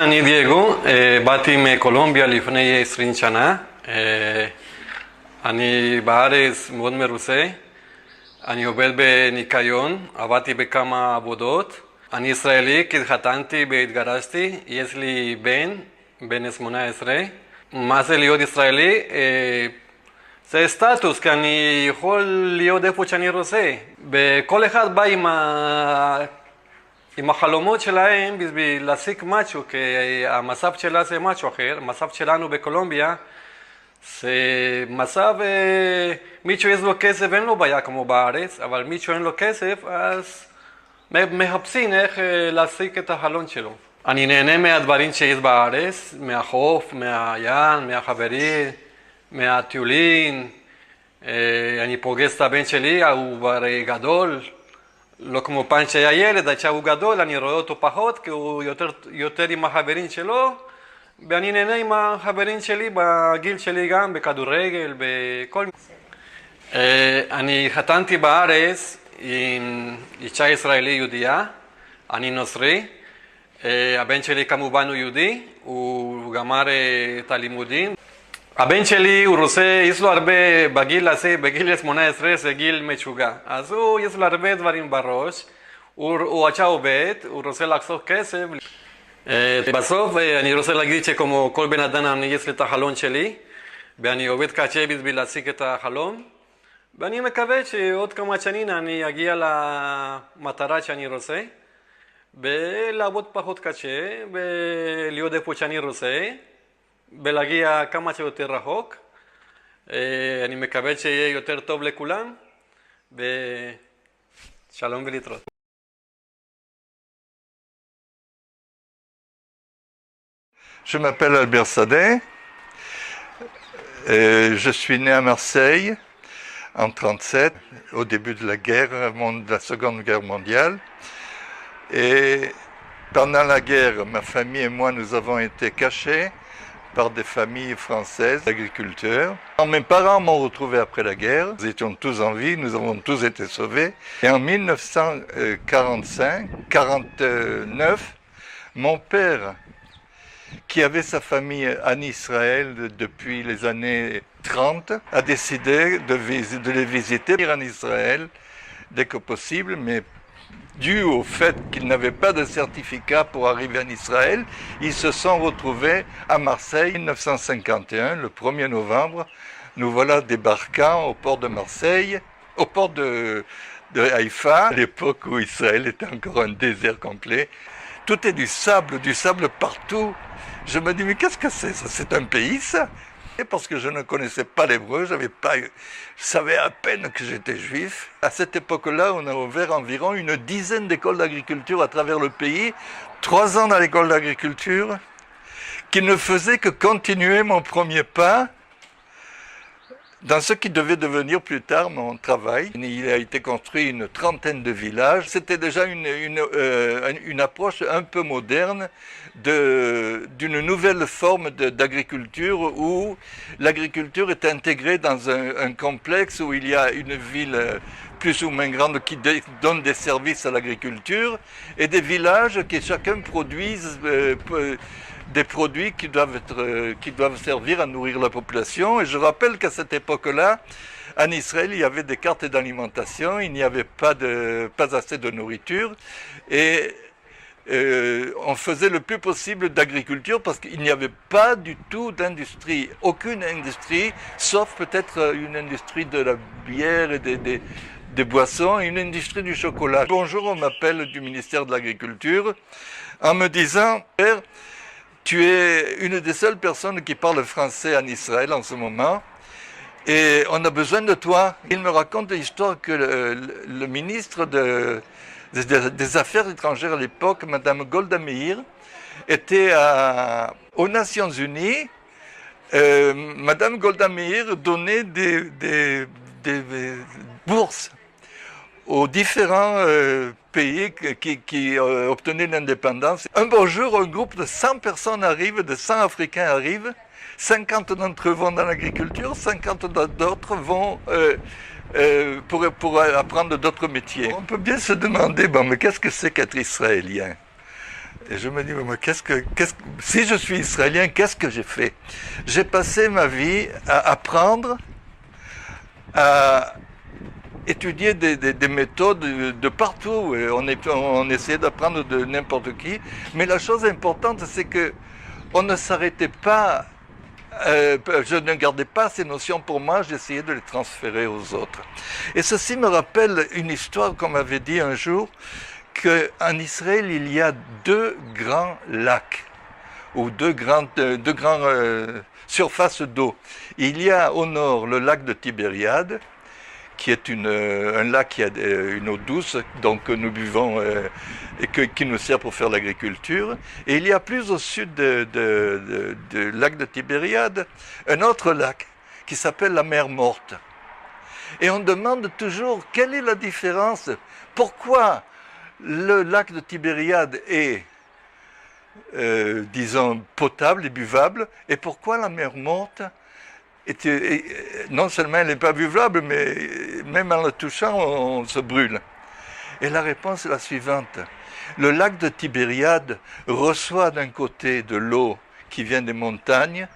אני דייגו, באתי מקולומביה לפני 20 שנה. אני בארץ מאוד מרוצה. אני עובד בניקיון, עבדתי בכמה עבודות. אני ישראלי, כי התחתנתי והתגרשתי. יש לי בן 18. מה זה להיות ישראלי? זה סטטוס, כי אני יכול להיות איפה שאני רוצה. וכל אחד בא עם החלומות שלהם בשביל להשיג משהו, כי המצב שלה זה משהו אחר. המצב שלנו בקולומביה זה מצב, מישהו יש לו כסף אין לו בעיה כמו בארץ, אבל מישהו אין לו כסף אז מחפשים איך להשיג את החלום שלו. אני נהנה מהדברים שיש בארץ, מהחוף, מהים, מהחברים, מהטיולים. אני פוגש את הבן שלי, הוא כבר גדול, לא כמו פעם שהיה ילד, עכשיו הוא גדול, אני רואה אותו פחות, כי הוא יותר עם החברים שלו, ואני נהנה עם החברים שלי, בגיל שלי גם, בכדורגל, בכל... אני חתנתי בארץ עם אישה ישראלי יהודייה, אני נוצרי, הבן שלי כמובן הוא יהודי, הוא גמר את הלימודים. הבן שלי, הוא רוצה, יש לו הרבה, בגיל הזה, בגיל 18 זה גיל משוגע. אז יש לו הרבה דברים בראש, הוא עכשיו עובד, הוא רוצה לחסוך כסף. בסוף אני רוצה להגיד שכמו כל בן אדם יש לי את החלום שלי, ואני עובד קשה בשביל להשיג את החלום, ואני מקווה שעוד כמה שנים אני אגיע למטרה שאני רוצה, ולעבוד פחות קשה, ולהיות איפה שאני רוצה, ולהגיע כמה שיותר רחוק. אני מקווה שיהיה יותר טוב לכולם, ושלום ולהתראות. Je m'appelle Albert Sadet, je suis né à Marseille en 1937, au début de de la Seconde Guerre mondiale. Et pendant la guerre, ma famille et moi, nous avons été cachés par des familles françaises d'agriculteurs. Mes parents m'ont retrouvé après la guerre, nous étions tous en vie, nous avons tous été sauvés. Et en 1949, mon père, qui avait sa famille en Israël depuis les années 30, a décidé de les visiter en Israël dès que possible, mais dû au fait qu'ils n'avaient pas de certificat pour arriver en Israël, ils se sont retrouvés à Marseille en 1951, le 1er novembre. Nous voilà débarquant au port de Marseille, au port de Haïfa, à l'époque où Israël était encore un désert complet. Tout est du sable partout. Je me dis, mais qu'est-ce que c'est ça? C'est un pays, ça? Et parce que je ne connaissais pas l'hébreu, je savais à peine que j'étais juif. À cette époque-là, on a ouvert environ une dizaine d'écoles d'agriculture à travers le pays, 3 ans dans l'école d'agriculture, qui ne faisait que continuer mon premier pas dans ce qui devait devenir plus tard mon travail. Il a été construit une trentaine de villages. C'était déjà une approche un peu moderne d'une nouvelle forme d'agriculture où l'agriculture est intégrée dans un complexe où il y a une ville plus ou moins grande qui donne des services à l'agriculture et des villages qui chacun produisent des produits qui doivent servir à nourrir la population. Et je rappelle qu'à cette époque-là, en Israël, il y avait des cartes d'alimentation, il n'y avait pas assez de nourriture, et on faisait le plus possible d'agriculture parce qu'il n'y avait pas du tout d'industrie, aucune industrie, sauf peut-être une industrie de la bière et des boissons et une industrie du chocolat. Bonjour, on m'appelle du ministère de l'Agriculture en me disant: tu es une des seules personnes qui parle français en Israël en ce moment et on a besoin de toi. Il me raconte l'histoire que le ministre des Affaires étrangères à l'époque, Madame Golda Meir, était aux Nations Unies. Madame Golda Meir donnait des bourses aux différents pays qui obtenaient l'indépendance. Un beau jour, un groupe de 100 personnes arrive, de 100 Africains arrivent, 50 d'entre eux vont dans l'agriculture, 50 d'autres vont pour apprendre d'autres métiers. On peut bien se demander, bon, mais qu'est-ce que c'est qu'être israélien? Et je me dis, mais si je suis israélien, qu'est-ce que j'ai fait? J'ai passé ma vie à apprendre, à étudier des méthodes de partout. Et on essayait d'apprendre de n'importe qui. Mais la chose importante, c'est que on ne s'arrêtait pas. Je ne gardais pas ces notions pour moi, j'essayais de les transférer aux autres. Et ceci me rappelle une histoire qu'on m'avait dit un jour, qu'en Israël, il y a deux grands lacs, ou deux grandes surfaces d'eau. Il y a au nord le lac de Tibériade, qui est un lac qui a une eau douce, donc nous buvons et qui nous sert pour faire l'agriculture. Et il y a plus au sud du lac de Tibériade un autre lac qui s'appelle la mer Morte. Et on demande toujours quelle est la différence, pourquoi le lac de Tibériade est, disons, potable et buvable, et pourquoi la mer Morte non seulement elle n'est pas buvable, mais même en le touchant, on se brûle. Et la réponse est la suivante. Le lac de Tibériade reçoit d'un côté de l'eau qui vient des montagnes.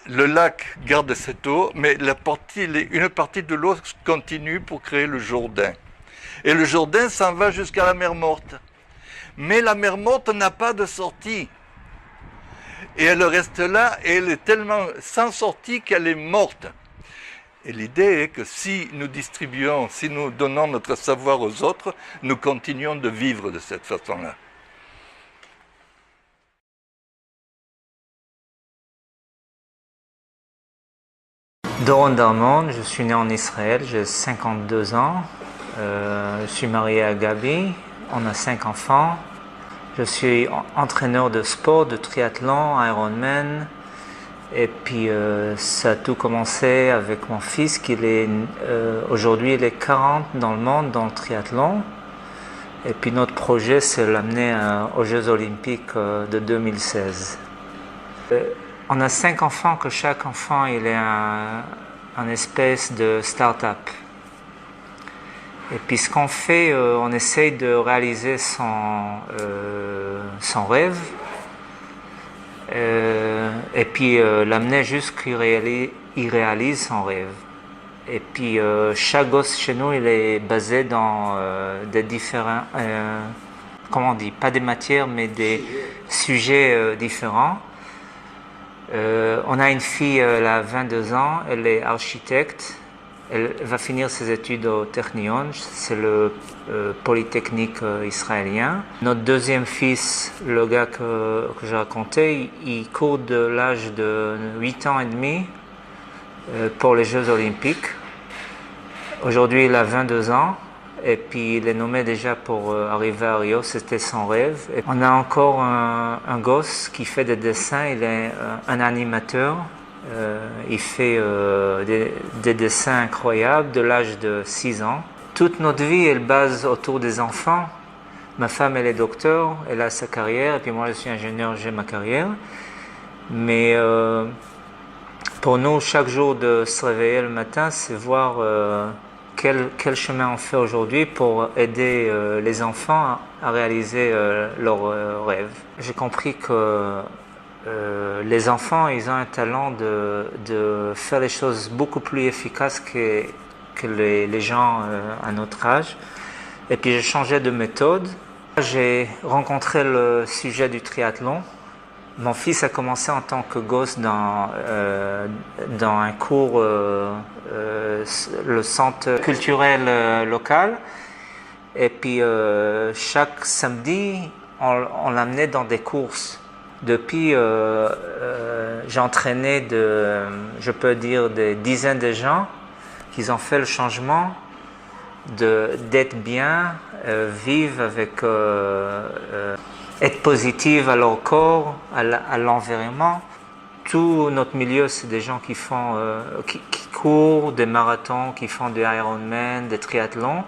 Le lac garde cette eau, mais une partie de l'eau continue pour créer le Jourdain. Et le Jourdain s'en va jusqu'à la mer Morte. Mais la mer Morte n'a pas de sortie. Et elle reste là, et elle est tellement sans sortie qu'elle est morte. Et l'idée est que si nous distribuons, si nous donnons notre savoir aux autres, nous continuons de vivre de cette façon-là. Doron Darmon, je suis né en Israël, j'ai 52 ans. Je suis marié à Gabi, on a 5 enfants. Je suis entraîneur de sport, de triathlon, Ironman. Et puis ça a tout commencé avec mon fils qui aujourd'hui il est 40 dans le monde dans le triathlon. Et puis notre projet c'est l'amener aux Jeux Olympiques de 2016. On a 5 enfants, que chaque enfant il est un espèce de start-up. Et puis ce qu'on fait, on essaye de réaliser son rêve et puis l'amener jusqu'il réalise son rêve. Et puis chaque gosse chez nous, il est basé dans des différents, comment on dit, pas des matières, mais des sujets différents. On a une fille, elle a 22 ans, elle est architecte. Elle va finir ses études au Technion, c'est le polytechnique israélien. Notre deuxième fils, le gars que j'ai raconté, il court de l'âge de 8 ans et demi pour les Jeux Olympiques. Aujourd'hui, il a 22 ans et puis il est nommé déjà pour arriver à Rio, c'était son rêve. Et on a encore un gosse qui fait des dessins, il est un animateur. Il fait des dessins incroyables de l'âge de 6 ans. Toute notre vie, elle base autour des enfants. Ma femme, elle est docteur, elle a sa carrière, et puis moi, je suis ingénieur, j'ai ma carrière. Mais pour nous, chaque jour de se réveiller le matin, c'est voir quel chemin on fait aujourd'hui pour aider les enfants à réaliser leurs rêves. J'ai compris que les enfants, ils ont un talent de faire les choses beaucoup plus efficaces que les gens à notre âge. Et puis j'ai changé de méthode. J'ai rencontré le sujet du triathlon. Mon fils a commencé en tant que gosse dans un cours, le centre culturel local. Et puis chaque samedi, on l'amenait dans des courses. Depuis, j'ai entraîné je peux dire, des dizaines de gens qui ont fait le changement d'être bien, vivre avec, être positif à leur corps, à l'environnement. Tout notre milieu, c'est des gens qui font, qui courent des marathons, qui font des Ironman, des triathlons.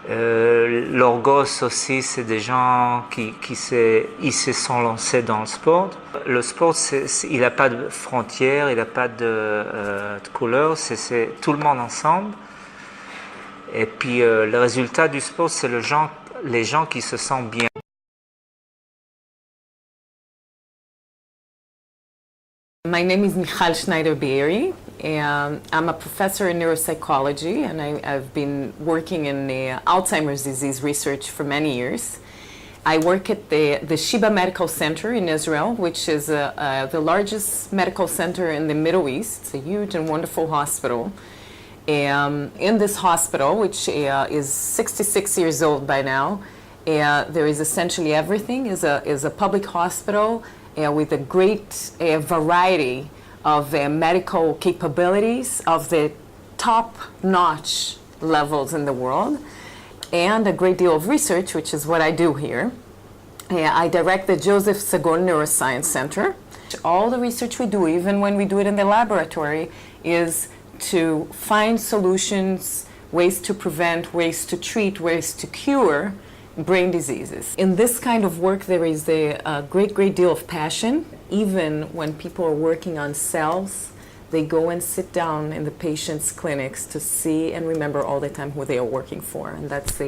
Leurs gosses aussi, c'est des gens ils se sont lancés dans le sport. Le sport, il n'a pas de frontières, il n'a pas de couleur, c'est tout le monde ensemble. Et puis le résultat du sport, c'est les gens qui se sentent bien. My name is Michal Schneider-Beeri. I'm a professor in neuropsychology, and I've been working in Alzheimer's disease research for many years. I work at the Sheba Medical Center in Israel, which is the largest medical center in the Middle East. It's a huge and wonderful hospital. In this hospital, which is 66 years old by now, there is essentially everything. Is a public hospital with a great variety of medical capabilities of the top-notch levels in the world, and a great deal of research, which is what I do here. I direct the Joseph Sagon Neuroscience Center. All the research we do, even when we do it in the laboratory, is to find solutions, ways to prevent, ways to treat, ways to cure brain diseases. In this kind of work, there is a great deal of passion. Even when people are working on cells, they go and sit down in the patient's clinics to see and remember all the time who they are working for. And that's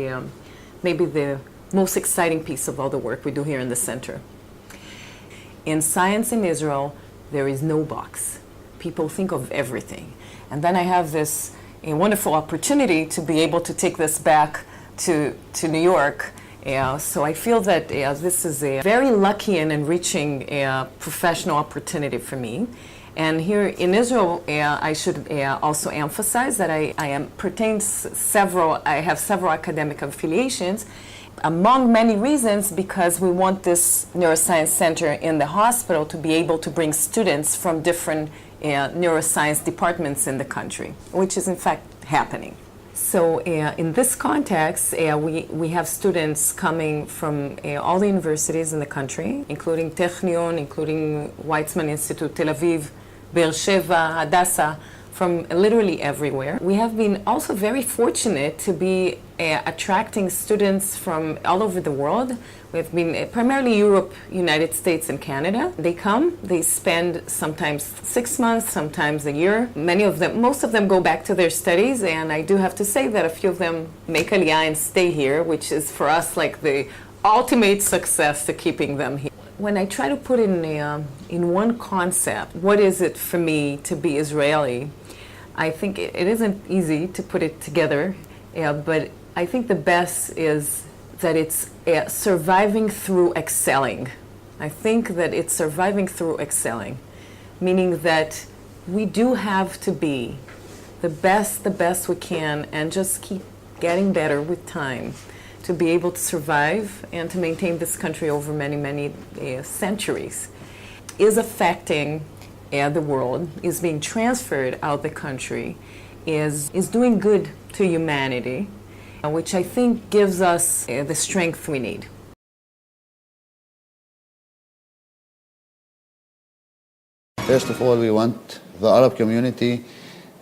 maybe the most exciting piece of all the work we do here in the center. In science in Israel, there is no box. People think of everything. And then I have this wonderful opportunity to be able to take this back to New York. So I feel that this is a very lucky and enriching professional opportunity for me. And here in Israel, I should also emphasize that I have several academic affiliations, among many reasons, because we want this neuroscience center in the hospital to be able to bring students from different neuroscience departments in the country, which is in fact happening. So in this context, we have students coming from all the universities in the country, including Technion, including Weizmann Institute, Tel Aviv, Be'er Sheva, Hadassah, from literally everywhere. We have been also very fortunate to be attracting students from all over the world. We've been primarily Europe, United States, and Canada. They come, they spend sometimes 6 months, sometimes a year. Most of them go back to their studies, and I do have to say that a few of them make Aliyah and stay here, which is for us like the ultimate success to keeping them here. When I try to put in one concept, what is it for me to be Israeli? I think it isn't easy to put it together, but I think the best is that it's surviving through excelling. I think that it's surviving through excelling, meaning that we do have to be the best we can, and just keep getting better with time to be able to survive and to maintain this country over many centuries. Is affecting the world, is being transferred out the country, is doing good to humanity, which I think gives us the strength we need. First of all, we want the Arab community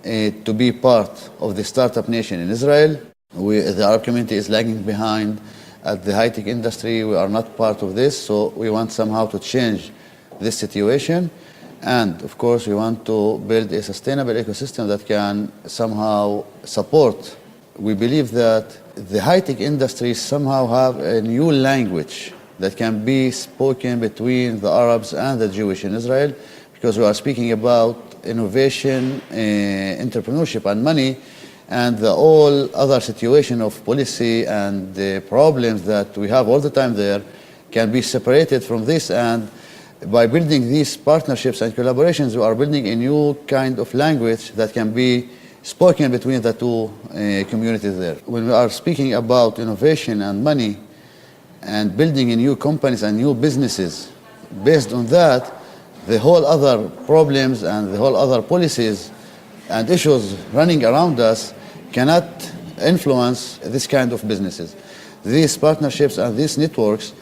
to be part of the startup nation in Israel. The Arab community is lagging behind at the high-tech industry. We are not part of this, so we want somehow to change this situation. And of course, we want to build a sustainable ecosystem that can somehow support. We believe that the high-tech industry somehow have a new language that can be spoken between the Arabs and the Jewish in Israel, because we are speaking about innovation, entrepreneurship, and money, and the all other situation of policy and the problems that we have all the time there can be separated from this. And by building these partnerships and collaborations, we are building a new kind of language that can be spoken between the two communities there. When we are speaking about innovation and money and building new companies and new businesses, based on that, the whole other problems and the whole other policies and issues running around us cannot influence this kind of businesses. These partnerships and these networks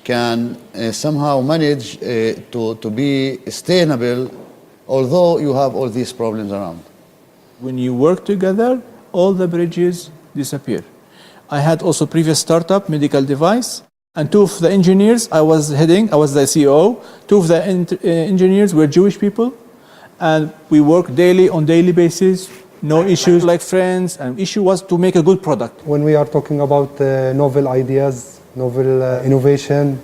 can somehow manage to be sustainable, although you have all these problems around. When you work together, all the bridges disappear. I had also previous startup, medical device, and two of the engineers I was the CEO, two of the engineers were Jewish people, and we work on daily basis, no issues, like friends, and issue was to make a good product. When we are talking about novel ideas, novel innovation,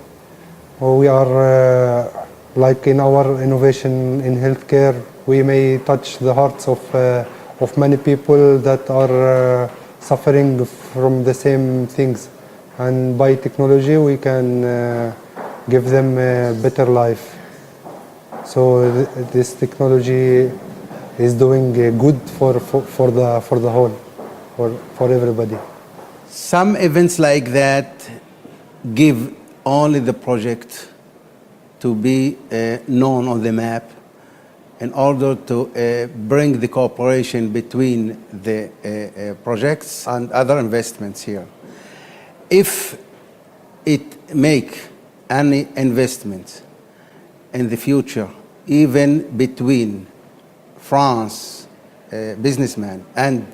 we are Like in our innovation in healthcare, we may touch the hearts of many people that are suffering from the same things. And by technology, we can give them a better life. So this technology is doing good for the whole, for everybody. Some events like that give only the project to be known on the map in order to bring the cooperation between the projects and other investments here. If it make any investment in the future, even between France businessman and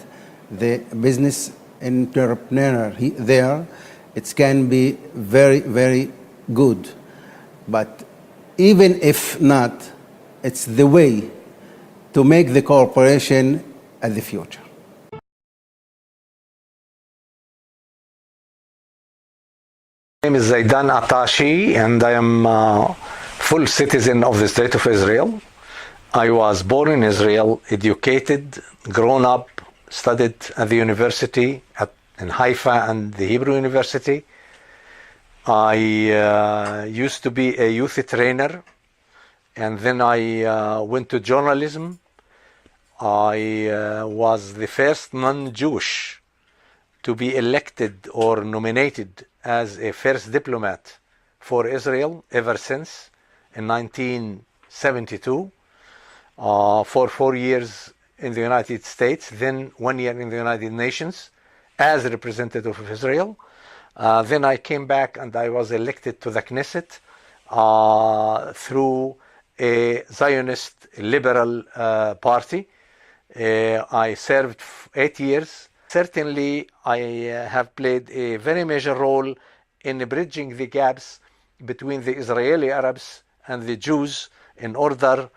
the business entrepreneur there, it can be very, very good. But even if not, it's the way to make the cooperation at the future. My name is Zaidan Atashi, and I am a full citizen of the State of Israel. I was born in Israel, educated, grown up, studied at the university in Haifa and the Hebrew University. I used to be a youth trainer, and then I went to journalism. I was the first non-Jewish to be elected or nominated as a first diplomat for Israel ever since in 1972, for 4 years in the United States, then 1 year in the United Nations as a representative of Israel. Then I came back and I was elected to the Knesset through a Zionist liberal party. I served 8 years. Certainly, I have played a very major role in bridging the gaps between the Israeli Arabs and the Jews in order,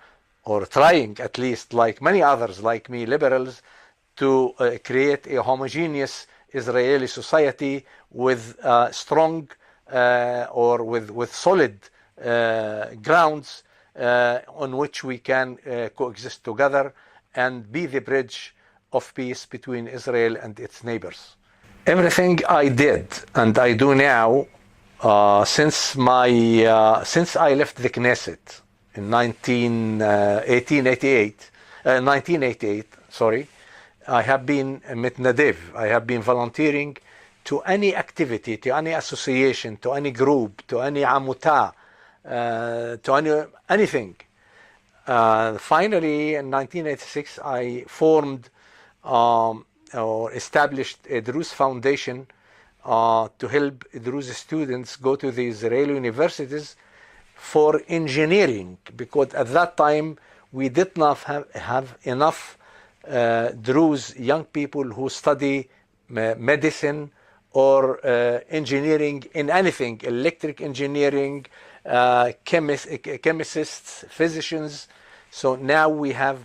or trying at least, like many others like me, liberals, to create a homogeneous Israeli society with strong or with solid grounds on which we can coexist together and be the bridge of peace between Israel and its neighbors. Everything I did and I do now since I left the Knesset in 1988, I have been mitnadev. I have been volunteering to any activity, to any association, to any group, to any amuta, to anything. Finally, in 1986, I formed or established a Druze foundation to help Druze students go to the Israeli universities for engineering, because at that time we did not have enough Druze young people who study medicine or engineering in anything, electric engineering, chemists, physicians. So now we have,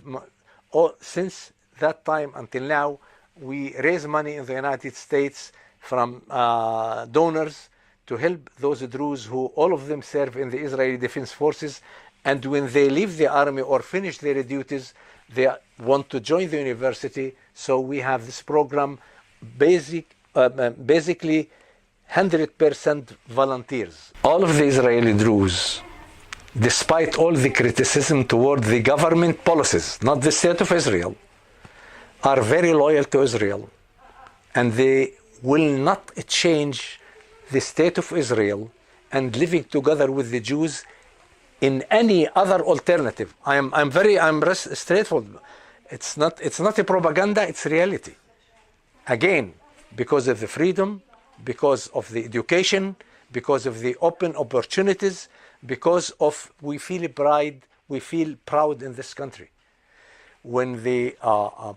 since that time until now, we raise money in the United States from donors to help those Druze who all of them serve in the Israeli Defense Forces, and when they leave the army or finish their duties, they want to join the university. So we have this program, basically 100% volunteers. All of the Israeli Druze, despite all the criticism toward the government policies, not the State of Israel, are very loyal to Israel, and they will not change the State of Israel and living together with the Jews in any other alternative. I'm straightforward. It's not a propaganda, it's reality. Again, because of the freedom, because of the education, because of the open opportunities, because of we feel proud in this country. When the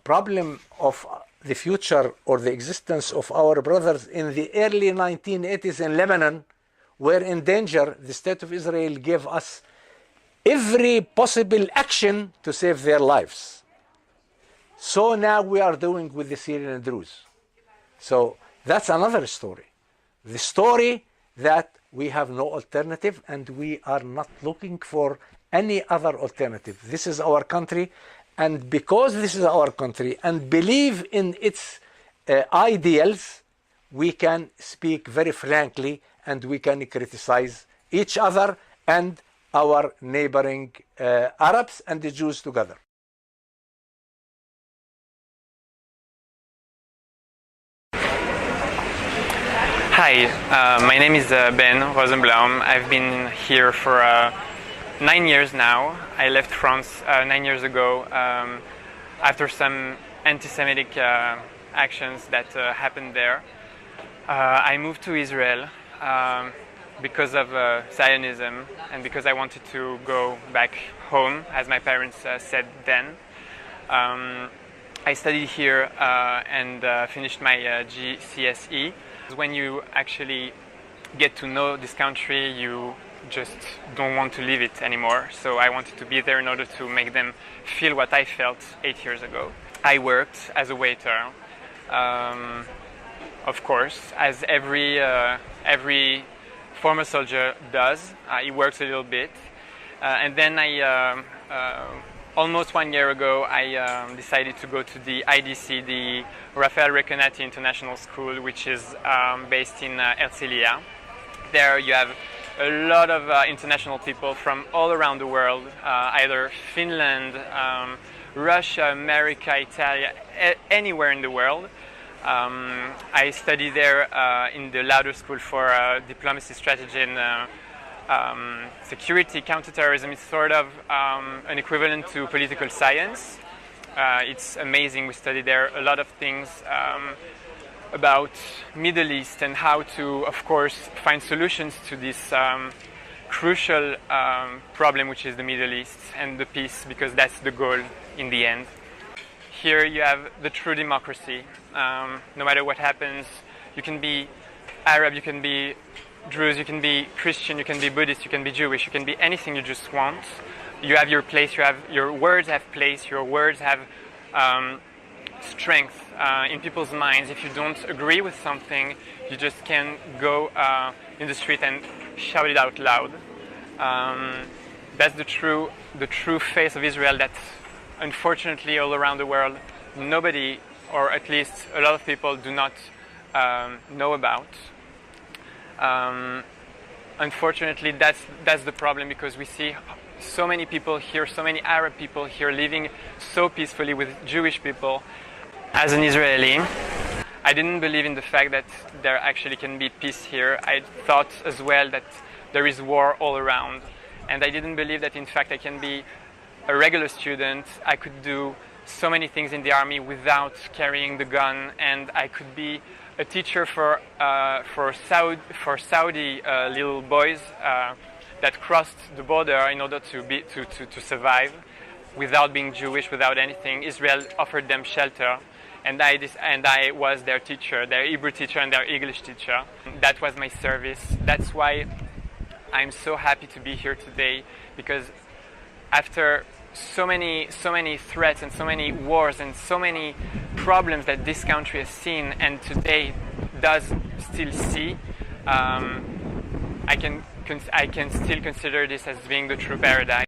problem of the future or the existence of our brothers in the early 1980s in Lebanon were in danger, the State of Israel gave us every possible action to save their lives. So now we are doing with the Syrian Druze. So that's another story. The story that We have no alternative, and we are not looking for any other alternative. This is our country, and because this is our country and believe in its ideals, we can speak very frankly and we can criticize each other and our neighboring Arabs and the Jews together. Hi, my name is Ben Rosenblum. I've been here for 9 years now. I left France 9 years ago after some anti-Semitic actions that happened there. I moved to Israel because of Zionism and because I wanted to go back home, as my parents said then. I studied here and finished my GCSE. When you actually get to know this country, you just don't want to leave it anymore. So I wanted to be there in order to make them feel what I felt 8 years ago. I worked as a waiter, of course, as every former soldier does. He works a little bit. And then almost 1 year ago, I decided to go to the IDC, the Rafael Recanati International School, which is based in Herzliya. There you have a lot of international people from all around the world, either Finland, Russia, America, Italy, anywhere in the world. I studied there in the Lauder School for Diplomacy, Strategy and Security, Counterterrorism. It's sort of an equivalent to political science. It's amazing. We study there a lot of things about Middle East and how to, of course, find solutions to this crucial problem, which is the Middle East and the peace, because that's the goal in the end. Here you have the true democracy. No matter what happens, you can be Arab, you can be Druze, you can be Christian, you can be Buddhist, you can be Jewish, you can be anything you just want. You have your place, your words have place, your words have strength in people's minds. If you don't agree with something, you just can go in the street and shout it out loud. That's the true face of Israel that unfortunately all around the world nobody, or at least a lot of people, do not know about. Unfortunately, that's the problem, because we see so many people here, so many Arab people here living so peacefully with Jewish people. As an Israeli, I didn't believe in the fact that there actually can be peace here. I thought as well that there is war all around. And I didn't believe that in fact I can be a regular student. I could do so many things in the army without carrying the gun, and I could be a teacher for Saudi little boys that crossed the border in order to survive without being Jewish, without anything. Israel offered them shelter, and I was their teacher, their Hebrew teacher and their English teacher. That was my service. That's why I'm so happy to be here today, because after so many threats and so many wars and so many problems that this country has seen and today does still see, I can still consider this as being the true paradise.